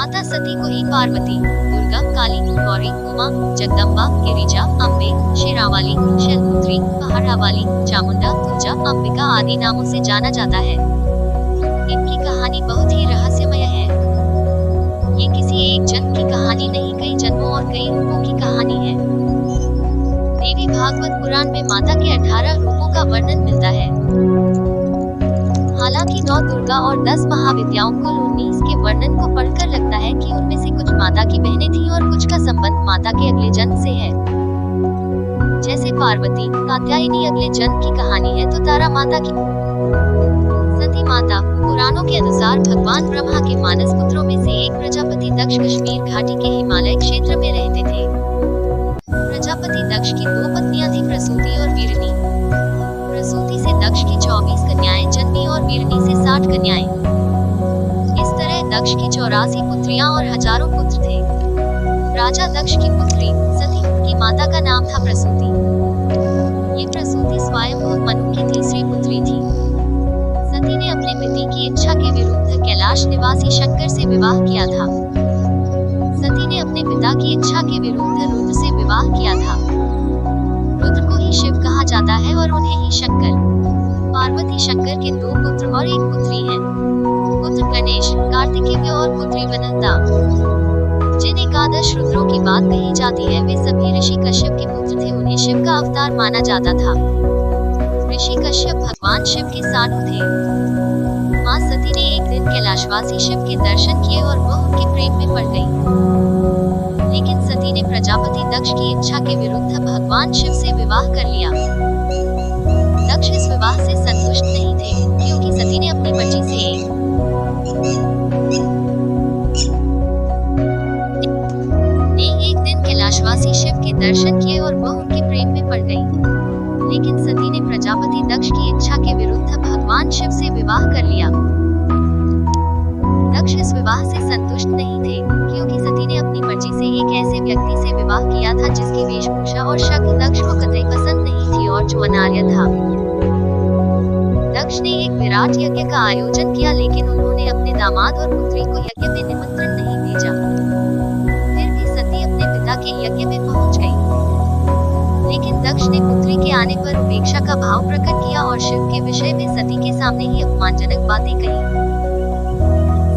माता सती को ही पार्वती, दुर्गा, काली, गौरी, उमा, जगदम्बा, गिरिजा, अम्बे, शेरावाली, शैलपुत्री, पहाड़ावाली, चामुंडा, तुलजा, अंबिका आदि नामों से जाना जाता है। इनकी कहानी बहुत ही रहस्यमय है। ये किसी एक जन्म की कहानी नहीं, कई जन्मों और कई रूपों की कहानी है। देवी भागवत पुराण में माता के 18 रूपों का वर्णन मिलता है। हालांकि 9 दुर्गा और 10 महाविद्याओं कुल 19 के वर्णन को पढ़कर लगता है कि उनमें से कुछ माता की बहनें थीं और कुछ का संबंध माता के अगले जन्म से है। जैसे पार्वती, कात्यायनी अगले जन्म की कहानी है तो तारा माता की। सती माता पुराणों के अनुसार भगवान ब्रह्मा के मानस पुत्रों में से एक प्रजापति दक्ष कश्मीर घाटी के हिमालय क्षेत्र में रहते थे। प्रजापति दक्ष की 2 पत्नियां थी, प्रसूति और वीरनी। प्रसूति से दक्ष की 24 कन्याएं जन्मी और वीरनी से 60 कन्याएं। इस तरह दक्ष की 84 पुत्रियां और हजारों पुत्र थे। राजा दक्ष की पुत्री सती की माता का नाम था प्रसूति। ये प्रसूति स्वयंभू मनु की तीसरी पुत्री थी। सती ने अपने पति की इच्छा के विरुद्ध कैलाश निवासी शंकर से विवाह किया था। सती ने अपने पिता की इच्छा के विरुद्ध रुद्र से विवाह किया था। रुद्र को ही शिव कहा जाता है और उन्हें ही शंकर। पार्वती शंकर के 2 पुत्र और 1 पुत्री हैं। पुत्र गणेश, कार्तिकेय और पुत्री वनंता। जिन 11 रुद्रों की बात कही जाती है वे सभी ऋषि कश्यप के पुत्र थे। उन्हें शिव का अवतार माना जाता था। ऋषि कश्यप भगवान शिव के साधु थे। माँ सती ने एक दिन कैलाशवासी शिव के दर्शन किए और वह उनके प्रेम में पड़ गई। लेकिन सती ने प्रजापति दक्ष की इच्छा के विरुद्ध भगवान शिव से विवाह कर लिया। दक्ष इस विवाह से संतुष्ट नहीं थे, क्योंकि सती ने अपनी मर्जी से एक दिन कैलाशवासी शिव के दर्शन किए और वह उनके प्रेम में पड़ गई। लेकिन सती ने प्रजापति दक्ष की इच्छा के विरुद्ध भगवान शिव से विवाह कर लिया। दक्ष इस विवाह से संतुष्ट नहीं थे, क्योंकि सती ने अपनी मर्जी से एक ऐसे व्यक्ति से विवाह किया था जिसकी वेशभूषा और शक्ल दक्ष को कतई पसंद नहीं थी और जो अनार्य था। दक्ष ने एक विराट यज्ञ का आयोजन किया, लेकिन उन्होंने अपने दामाद और पुत्री को यज्ञ में निमंत्रण नहीं भेजा। फिर भी सती अपने पिता के यज्ञ में पहुंच गई। लेकिन दक्ष ने पुत्री के आने पर उपेक्षा का भाव प्रकट किया और शिव के विषय में सती के सामने ही अपमानजनक बातें कही।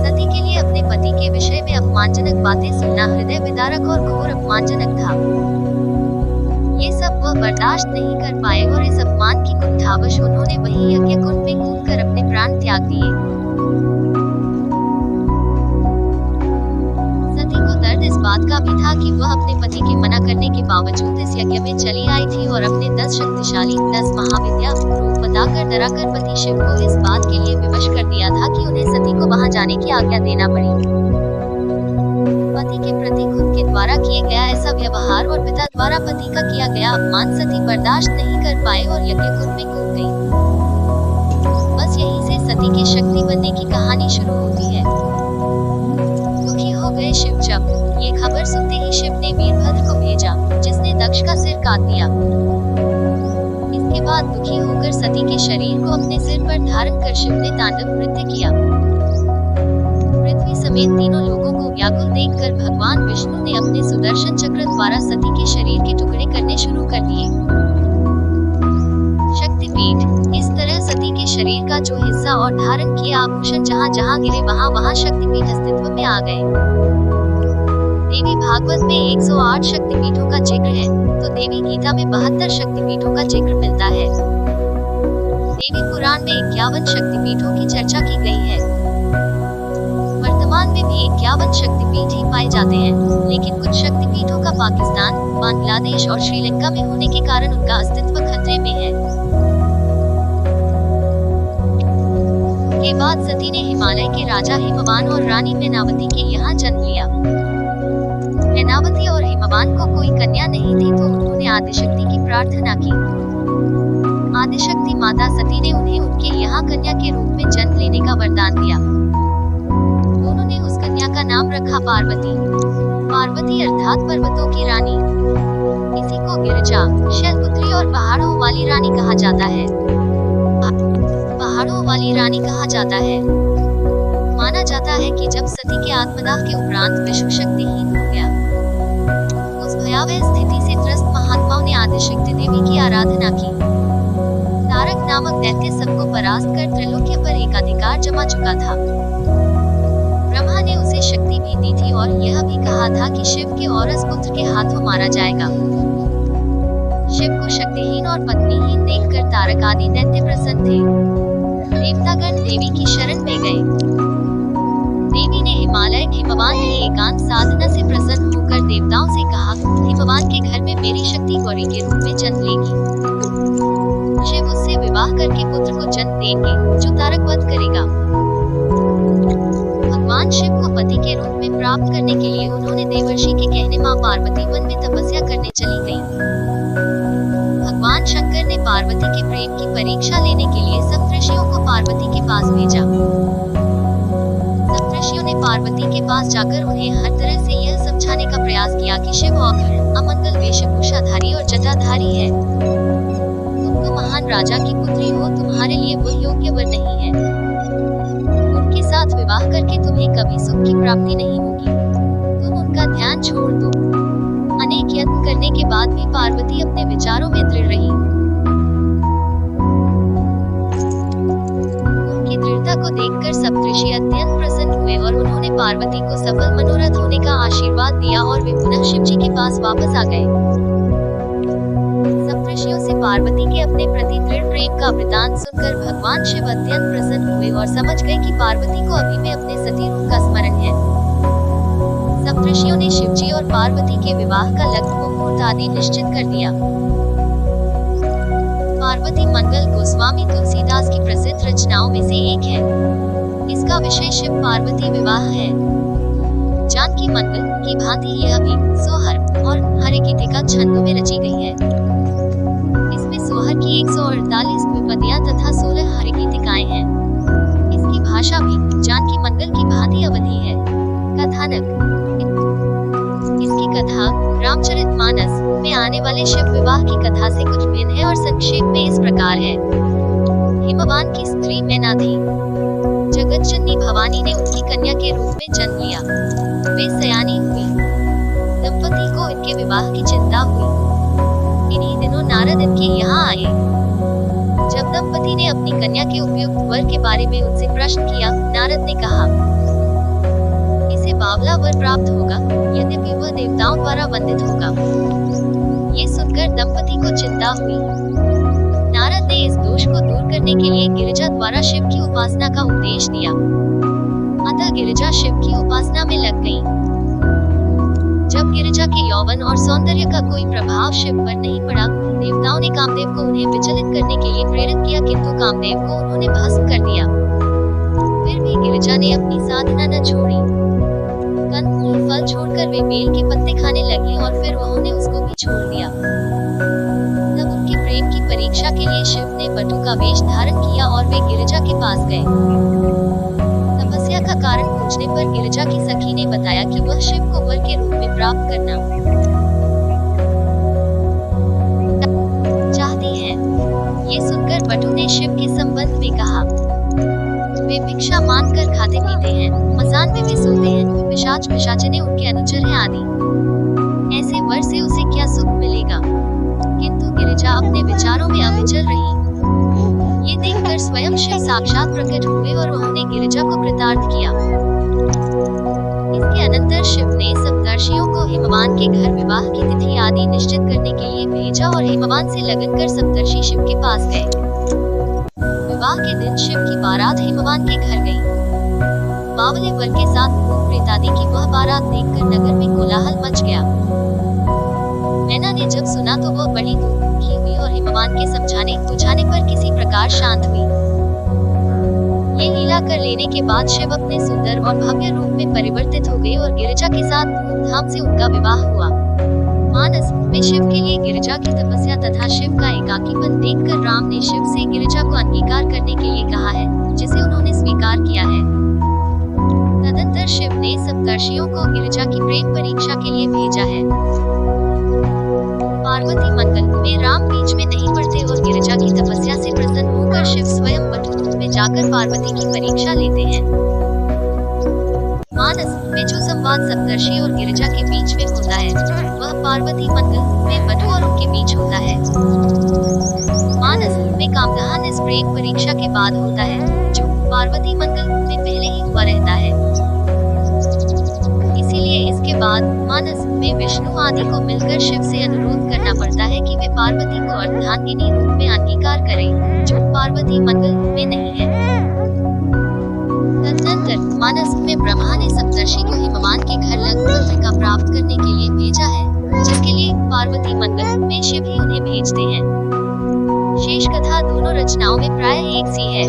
सती के लिए अपने पति के विषय में अपमानजनक बातें सुनना हृदय विदारक और घोर अपमानजनक था। ये सब वह बर्दाश्त नहीं कर पाए और इस अपमान की कुंठावश उन्होंने वही यज्ञ कुंड में कूदकर अपने प्राण त्याग दिए। सती को दर्द इस बात का भी था कि वह अपने पति के मना करने के बावजूद इस यज्ञ में चली आई थी और अपने 10 शक्तिशाली 10 महाविद्या रूप बताकर डराकर पति शिव को इस बात के लिए विवश कर दिया था कि उन्हें सती को वहां जाने की आज्ञा देना पड़ी। पति के प्रति खुद के द्वारा किए गया ऐसा व्यवहार और पिता द्वारा पति का किया गया अपमान सती बर्दाश्त नहीं कर पाए और यज्ञ कुंड में कूद गई। बस यहीं से सती के शक्ति बनने की कहानी शुरू होती है। दुखी हो गए शिव जब ये खबर सुनते ही शिव ने वीरभद्र को भेजा, जिसने दक्ष का सिर काट दिया। इसके बाद दुखी होकर सती के शरीर को अपने सिर पर धारण कर शिव ने तांडव नृत्य किया। पृथ्वी समेत तीनों लोगों को व्याकुल देखकर भगवान विष्णु ने अपने सुदर्शन चक्र द्वारा सती के शरीर के टुकड़े करने शुरू कर दिए। शक्तिपीठ। इस तरह सती के शरीर का जो हिस्सा और धारण किए आभूषण जहाँ जहाँ गिरे वहाँ वहाँ शक्तिपीठ अस्तित्व में आ गए। देवी भागवत में 108 शक्तिपीठों का जिक्र है, तो देवी गीता में 72 शक्तिपीठों का जिक्र मिलता है। देवी पुराण में 51 शक्तिपीठों की चर्चा की गई है। वर्तमान में भी 51 शक्तिपीठ ही पाए जाते हैं, लेकिन कुछ शक्तिपीठों का पाकिस्तान, बांग्लादेश और श्रीलंका में होने के कारण उनका अस्तित्व खतरे में है। के बाद सती ने हिमालय के राजा हिमवान और रानी मैनावती के यहाँ जन्म लिया। मैनावती और हिमवान को कोई कन्या नहीं थी, तो उन्होंने आदिशक्ति की प्रार्थना की। आदिशक्ति माता सती ने उन्हें उनके यहाँ कन्या के रूप में जन्म लेने का वरदान दिया। उन्होंने उस कन्या का नाम रखा पार्वती। पार्वती अर्थात पर्वतों की रानी। इसी को गिरिजा, शैलपुत्री और पहाड़ों वाली रानी कहा जाता है। पहाड़ों वाली रानी कहा जाता है। माना जाता है कि जब सती के आत्मदाह के उपरांत विष्णु शक्तिहीन हो गया, उस भयावह स्थिति से त्रस्त महात्माओं ने आदिशक्ति देवी की आराधना की। तारक नामक दैत्य सबको परास्त कर त्रिलोक्य पर एकाधिकार जमा चुका था। ब्रह्मा ने उसे शक्ति भी दी थी और यह भी कहा था कि शिव के औरस पुत्र के हाथों मारा जाएगा। शिव को शक्तिहीन और पत्नीहीन देखकर तारक आदि दैत्य प्रसन्न थे। देवतागण देवी की शरण में गए। देवी ने हिमवान की एकांत साधना से प्रसन्न होकर देवताओं से कहा, हिमवान के घर में मेरी शक्ति गौरी के रूप में जन्म लेगी। शिव उससे विवाह करके पुत्र को जन्म देंगे जो तारक वध करेगा। भगवान शिव को पति के रूप में प्राप्त करने के लिए उन्होंने देवर्षि के कहने मां पार्वती वन में तपस्या करने चली गयी। भगवान शंकर ने पार्वती के प्रेम की परीक्षा लेने के लिए सप्तऋषियों को पार्वती के पास भेजा। सप्तऋषियों ने पार्वती के पास जाकर उन्हें हर तरह से यह समझाने का प्रयास किया कि शिव औघड़, अमंगल वेशभूषाधारी और जटाधारी है। तुम तो महान राजा की पुत्री हो, तुम्हारे लिए वो योग्य वर नहीं है। उनके साथ विवाह करके तुम्हें कभी सुख की प्राप्ति नहीं होगी। तुम उनका ध्यान छोड़ दो। अनेक यत्न करने के बाद भी पार्वती अपने विचारों में दृढ़ रही। उनकी दृढ़ता को देखकर सप्तऋषि अत्यंत प्रसन्न हुए और उन्होंने पार्वती को सफल मनोरथ होने का आशीर्वाद दिया और वे पुनः शिव जी के पास वापस आ गए। सप्तऋषियों से पार्वती के अपने प्रति दृढ़ प्रेम का वृतांत सुनकर भगवान शिव अत्यंत प्रसन्न हुए और समझ गए कि पार्वती को अभी में अपने सती रूप का स्मरण है। सप्तऋषियों ने शिवजी और पार्वती के विवाह का लग्न मुहूर्त आदि निश्चित कर दिया। पार्वती मंगल गोस्वामी तुलसीदास की प्रसिद्ध रचनाओं में से एक है। इसका विषय शिव पार्वती विवाह है। जानकी मंगल की भांति यह भी सोहर और हरे गीतिका छंदों में रची गई है। इसमें सोहर की 148 द्विपदियां तथा 16 हरे गीतिकाएं हैं। इसकी भाषा भी जानकी मंगल की भांति अवधी है। कथानक। इसकी कथा रामचरितमानस में आने वाले शिव विवाह की कथा से कुछ भिन्न है और संक्षेप में इस प्रकार है। हिमवान की स्त्री मैना थी। जगतजननी भवानी ने उनकी कन्या के रूप में जन्म लिया। वे सयानी हुई। दंपति को इनके विवाह की चिंता हुई। इन्हीं दिनों नारद इनके यहाँ आए। जब दंपति ने अपनी कन्या के उपयुक्त वर के बारे में उनसे प्रश्न किया, नारद ने कहा, इसे बावला वर प्राप्त होगा, यद्यपि वह देवताओं द्वारा वंदित होगा। ये सुनकर दंपति को चिंता हुई। नारद ने इस दोष को दूर करने के लिए गिरिजा द्वारा शिव की उपासना का उपदेश दिया। अतः गिरिजा शिव की उपासना में लग गईं। जब गिरिजा के यौवन और सौंदर्य का कोई प्रभाव शिव पर नहीं पड़ा, देवताओं ने कामदेव को उन्हें विचलित करने के लिए प्रेरित किया, किंतु कामदेव को उन्होंने भस्म कर दिया। फिर भी गिरिजा ने अपनी साधना न छोड़ी। कंद फूल फल छोड़कर वे बेल के पत्ते खाने लगी और फिर उन्होंने उसको भी छोड़ दिया। तब उनके प्रेम की परीक्षा के लिए शिव ने बटु का वेश धारण किया और वे गिरिजा के पास गए। तपस्या का कारण पूछने पर गिरिजा की सखी ने बताया कि वह शिव को वर के रूप में प्राप्त करना चाहती है। ये सुनकर बटु ने शिव के संबंध में कहा, वे भिक्षा मांगकर खाते पीते हैं, मसान में भी सोते हैं, पिशाच पिशाचिने उनके अनुचर हैं आदि। ऐसे वर से उसे क्या सुख मिलेगा? किंतु गिरिजा अपने विचारों में अविचल रही। ये देखकर स्वयं शिव साक्षात प्रकट हुए और उन्होंने गिरिजा को कृतार्थ किया। इसके अनंतर शिव ने सप्तर्षियों को हिमवान के घर विवाह की तिथि आदि निश्चित करने के लिए भेजा और हिमवान से लगन कर सप्तर्षि शिव के पास गए। विवाह के दिन शिव की बारात हिमवान के घर गई। बावले वर के साथ भूत प्रेत आदि की वह बारात देखकर नगर में कोलाहल मच गया। मैना ने जब सुना तो वह बड़ी दुखी हुई और हिमवान के समझाने बुझाने पर किसी प्रकार शांत हुई। ये लीला कर लेने के बाद शिव अपने सुंदर और भव्य रूप में परिवर्तित हो गए और गिरिजा के साथ धूमधाम से उनका विवाह हुआ। मानस में शिव के लिए गिरिजा की तपस्या तथा शिव का एकाकीपन देखकर राम ने शिव से गिरिजा को अंगीकार करने के लिए कहा है, जिसे उन्होंने स्वीकार किया है। तदंतर शिव ने सप्तर्षियों को गिरिजा की प्रेम परीक्षा के लिए भेजा है। पार्वती मंगल में राम बीच में नहीं पड़ते और गिरिजा की तपस्या से प्रसन्न होकर शिव स्वयं बटु रूप में जाकर पार्वती की परीक्षा लेते हैं। मानस में जो संवाद सप्तर्षि और गिरिजा के बीच में होता है वह पार्वती मंगल में मनु और उनके बीच होता है। मानस में कामदहन इस प्रेम परीक्षा के बाद होता है जो पार्वती मंगल में पहले ही हुआ रहता है। इसीलिए इसके बाद मानस में विष्णु आदि को मिलकर शिव से अनुरोध करना पड़ता है कि वे पार्वती को अर्धांगिनी रूप में अंगीकार करें जो पार्वती मंगल में नहीं है। तदनंतर मानस में ब्रह्मा ने सप्तर्षि को हिमवान के घर लघु का प्राप्त करने के लिए भेजा है जिसके लिए पार्वती मंगल में शिव ही उन्हें भेजते हैं। शेष कथा दोनों रचनाओं में प्रायः एक सी है।